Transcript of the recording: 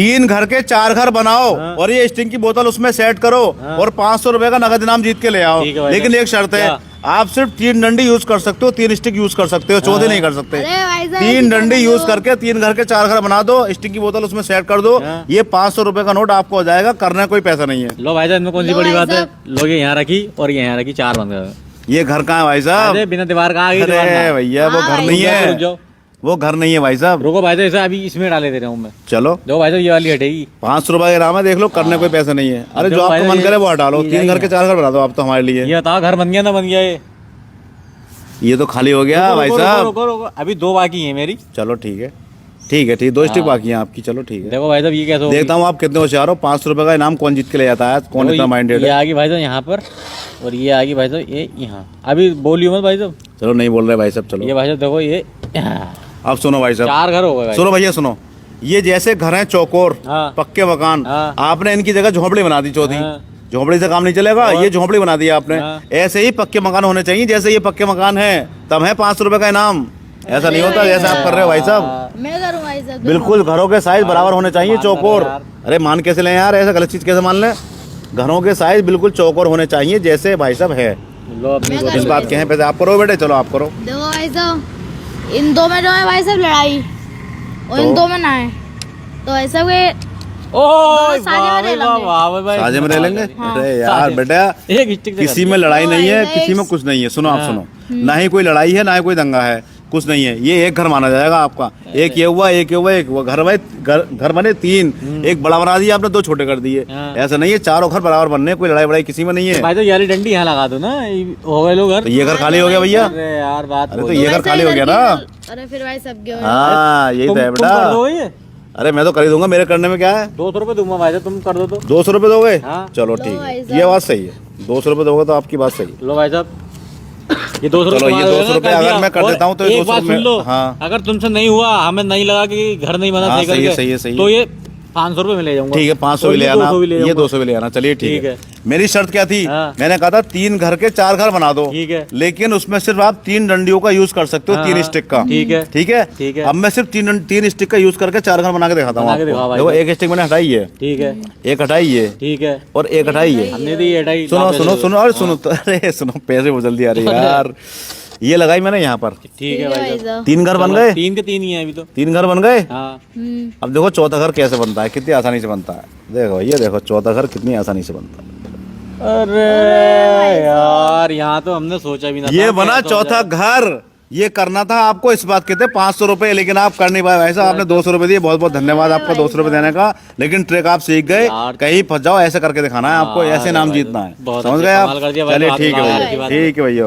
3 घर के 4 घर बनाओ और ये स्टिंग की बोतल उसमें सेट करो और 500 रुपए का नगद इनाम जीत के ले आओ। ठीक है भाई लेकिन एक शर्त है, आप सिर्फ 3 डंडी यूज कर सकते हो, 3 स्टिक यूज कर सकते हो, 14 नहीं कर सकते। अरे भाई साहब, 3 डंडी यूज करके 3 घर के 4 घर बना दो, स्टिंग की बोतल उसमें सेट कर दो, ये 500 रुपए का नोट आपको हो जाएगा, करने कोई पैसा नहीं है। लो भाई साहब, इनमें कौन सी लो बड़ी भाई बात है। साहब। लोग ये यहाँ रखी और ये यहाँ रखी, 4 बंद कर। ये घर कहाँ है भाई साहब? अरे बिना दीवार कहाँ आ गई दीवार अरे कहाँ? भैया वो घर नहीं रुक है, जाओ, वो घर नहीं है भाई साहब। रुको भाई साहब, इसे अभी इसमें डाले दे रहा हूँ मैं। चलो देखो भाई साहब, ये वाली हटेगी। 500 रुपए का इनाम है, देख लो, करने कोई पैसा नहीं है। अरे अब जो देखो आपको भाई मन करे वो हटा लो, ये 3 घर के 4 घर बना दो आप तो हमारे लिए। ये बताओ, घर बन गया ना बन गया ये तो खाली हो गया रुको, भाई रुको, साहब। रुको, रुको, रुको, अभी 2 बाकी है मेरी। चलो ठीक है, ठीक है, ठीक, 2 स्टिक बाकी हैं आपकी। चलो ठीक है, देखो भाई साहब, ये कैसे होगी? देखता हूँ आप कितने होशियार हो। 500 रुपए का इनाम कौन जीत के ले जाता है, कौन देखो, इतना माइंडेड ये है। आ गई भाई साहब यहाँ पर, और ये आ गई भाई साहब ये यहाँ। अभी बोलियो मत भाई साहब। चलो नहीं बोल रहे भाई साहब, चलो ये भाई साहब देखो, ये अब सुनो भाई साहब, 4 घर हो गए भाई। सुनो भैया सुनो, ये जैसे घर हैं चौकोर, हाँ। पक्के मकान, हाँ। आपने इनकी जगह झोपड़ी बना दी चौथी। हाँ। झोपड़ी से काम नहीं चलेगा, और? ये झोपड़ी बना दी आपने। हाँ। ऐसे ही पक्के मकान होने चाहिए, जैसे ये पक्के मकान है तब है 500 रुपए का इनाम। ऐसा नहीं होता जैसे आप कर रहे हो भाई साहब। मैं करूँ भाई साहब। बिल्कुल घरों के साइज बराबर होने चाहिए, मान लो चौकोर। यार। अरे मान कैसे लें यार, ऐसा गलत चीज कैसे मान लें? घरों के साइज बिल्कुल चौकोर होने चाहिए, जैसे भाई साहब है। लो अपनी मैं बोतल। इस बात के हैं पैसे आप करो बेटे, चलो आप करो। देखो भाई साहब, इन 2 में जो है भाई साहब लड़ाई, और इन 2 में ना है, तो भाई साहब ये ओह साझे में वाह रह वाह लेंगे। वाह भाई, साझे में रह लेंगे। हाँ। अरे यार साझे। बेटा, एक स्टिक से किसी कर में लड़ाई नहीं है, भाई, किसी में एक- कुछ नहीं है। सुनो आप हाँ। सुनो, ना ही कोई लड़ाई है, ना ही कोई दंगा है, कुछ नहीं है। ये एक घर माना जाएगा आपका। एक ये हुआ, एक ये हुआ, एक हुआ। घर भाई घर बने 3, एक बड़ा बना दिया आपने, 2 छोटे कर दिए। हाँ। ऐसा नहीं है, 4 घर बराबर बनने, कोई लड़ाई बड़ाई किसी में नहीं है। भाई तो यारी डंडी यहाँ लगा दो ना, हो गए लोग घर। तो ये घर खाली हो गया भैया। अरे यार बात अरे हो तो गई। ये घर खाली हो गया ना। अरे फिर भाई सब क्यों? हाँ यही तो है तुम कर बेटा। दो ये। अरे मैं तो कर ही दूंगा, मेरे करने में क्या है। 200 रुपए दूंगा भाई साहब, तुम कर दो तो। 200 रुपए दोगे? हाँ। चलो लो ठीक भाई है, साहब। ये बात सही है। 200 रुपए दोगे तो आपकी बात सही है। लो भाई साहब, ये 200 चलो, ये 200 रुपए अगर मैं कर देता हूँ तो ये एक 200 बात रुपए- सुन लो, हाँ। अगर तुमसे नहीं हुआ, हमें नहीं लगा कि घर नहीं बना, हाँ, सही सही है, करके, सही है, सही है। तो ये 500 रुपए में ले जाऊंगा। ठीक है, 500 और भी ले ये आना, 200 भी ले ये जाऊंगा। 200 भी ले आना। चलिए ठीक ठीक है। है। मेरी शर्त क्या थी? हाँ। मैंने कहा था 3 घर के 4 घर बना दो, ठीक है। लेकिन उसमें सिर्फ आप 3 डंडियों का यूज कर सकते हो, हाँ, 3 स्टिक का। ठीक है। ठीक है, ठीक है। अब मैं सिर्फ 3 स्टिक का यूज करके 4 घर बना के दिखाता हूँ बना के दिखाओ आपको। भाई देखो, साहब। एक स्टिक मैंने हटाई है, ठीक है, एक हटाई है, ठीक है। और एक हटाई है। हमने दी ये ढाई। सुनो सुनो सुनो, अरे सुनो तो, अरे सुनो, पैसे बहुत जल्दी आ रही है यार। ये लगाई मैंने यहाँ पर, ठीक है भाई साहब। 3 घर बन गए। 3 के 3 ही है अभी तो। 3 घर बन गए। हाँ अब देखो चौथा घर कैसे बनता है, कितनी आसानी से बनता है। देखो ये देखो, चौथा घर कितनी आसानी से बनता है। अरे यार, यहाँ तो हमने सोचा भी ना ये था बना कैसे हो चौथा जाए। घर। ये करना था आपको, इस बात के थे 500 रुपए, लेकिन आप कर नहीं पाए भाई साहब। आपने 200 रुपए दिए, बहुत बहुत धन्यवाद आपका 200 रुपए देने का। लेकिन ट्रिक आप सीख गए, यार। कहीं फंस जाओ, ऐसे करके दिखाना है आपको, ऐसे नाम जीतना है। बहुत समझ अच्छे गए आप? कमाल कर दिया भाई, चलिए हाथ ठीक है लगा भैया, अच्छी बात है। ठीक है भैया।